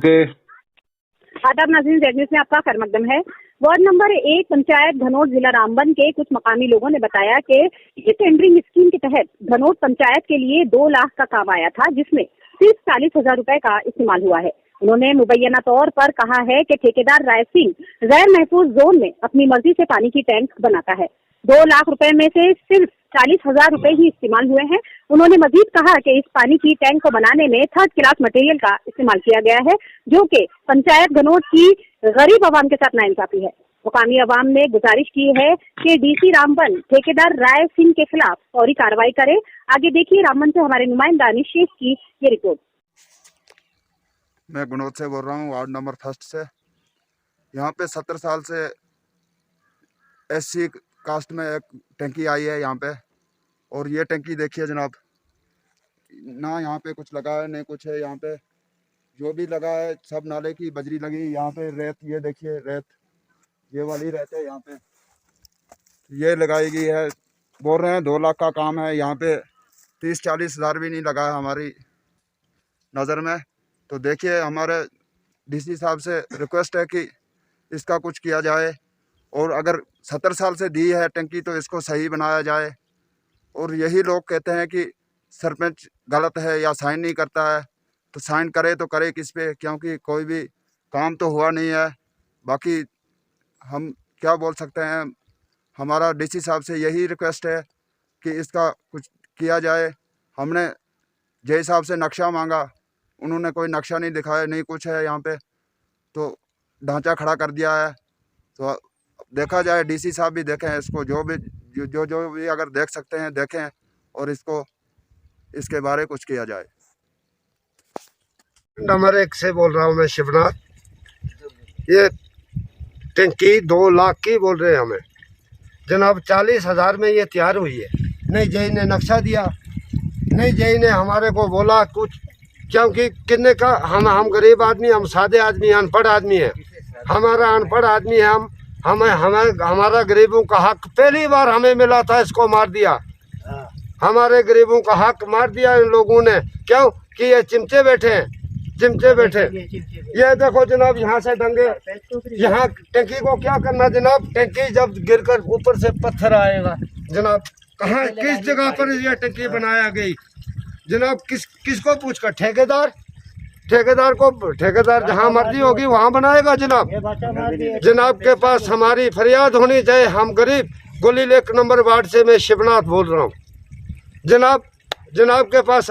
Okay. आदाब नाज़रीन, red news में आपका खैर मकदम है। वार्ड नंबर 1 पंचायत घनौर जिला रामबन के कुछ मकामी लोगों ने बताया कि ये टेंडरिंग स्कीम के तहत घनौर पंचायत के लिए 2 लाख का काम आया था, जिसमें सिर्फ 40,000 रुपए का इस्तेमाल हुआ है। उन्होंने मुबैना तौर पर कहा है कि ठेकेदार राय सिंह गैर महफूज जोन में अपनी मर्जी से पानी की टैंक बनाता है। 2 लाख रुपए में से सिर्फ 40,000 रुपए ही इस्तेमाल हुए हैं। उन्होंने मजीद कहा कि इस पानी की टैंक को बनाने में 3rd क्लास मटेरियल का इस्तेमाल किया गया है, जो कि पंचायत घनौर की गरीब आवाम के साथ नाइंसाफी है। मुकामी आवाम ने गुजारिश की है कि डीसी रामबन ठेकेदार राय सिंह के खिलाफ फौरी कार्रवाई करे। आगे देखिए रामबन से हमारे नुमाइंदा निशेष की ये रिपोर्ट। मैं घनौर से बोल रहा हूँ, वार्ड नंबर 1 से। यहाँ पे 70 साल से SC कास्ट में एक टंकी आई है यहाँ पे, और ये टंकी देखिए जनाब, ना यहाँ पे कुछ लगा है नहीं कुछ है। यहाँ पे जो भी लगा है सब नाले की बजरी लगी। यहाँ पे रेत, ये देखिए रेत, ये वाली रेत है यहाँ पे, ये लगाई गई है। बोल रहे हैं 2 लाख का काम है। यहाँ पे 30-40 हज़ार भी नहीं लगा है हमारी नज़र में। तो देखिए, हमारे DC साहब से रिक्वेस्ट है कि इसका कुछ किया जाए, और अगर 70 साल से दी है टंकी तो इसको सही बनाया जाए। और यही लोग कहते हैं कि सरपंच गलत है या साइन नहीं करता है, तो साइन करे तो करे किस पे, क्योंकि कोई भी काम तो हुआ नहीं है। बाकी हम क्या बोल सकते हैं, हमारा DC साहब से यही रिक्वेस्ट है कि इसका कुछ किया जाए। हमने जय साहब से नक्शा मांगा, उन्होंने कोई नक्शा नहीं दिखाया, नहीं कुछ है यहाँ पे, तो ढांचा खड़ा कर दिया है। तो देखा जाए, DC साहब भी देखें इसको, जो भी अगर देख सकते हैं देखें, और इसके बारे कुछ किया जाए। नंबर 1 से बोल रहा हूँ मैं, शिवनाथ। ये टंकी 2 लाख की बोल रहे हैं हमें जनाब। 40,000 में ये तैयार हुई है। नहीं जय ने नक्शा दिया, नहीं जय ने हमारे को बोला कुछ, क्योंकि कितने का हम गरीब आदमी, हम सादे आदमी, अनपढ़ आदमी है। हमारा अनपढ़ आदमी है, हमारा गरीबों का हक पहली बार हमें मिला था, इसको मार दिया। हमारे गरीबों का हक मार दिया इन लोगों ने। क्यों कि ये चिमटे बैठे हैं, चिमटे बैठे। ये देखो जनाब, यहाँ से डंगे, यहाँ टंकी को क्या करना जनाब, टंकी जब गिरकर ऊपर से पत्थर आएगा जनाब, कहाँ किस जगह पर ये टंकी बनाया गई जनाब, किसको पूछकर? ठेकेदार जहाँ मर्जी होगी वहाँ बनाएगा जनाब। जनाब के पास हमारी फरियाद होनी चाहिए। हम गरीब गोली 1 नंबर वार्ड से मैं शिवनाथ बोल रहा हूँ जनाब के पास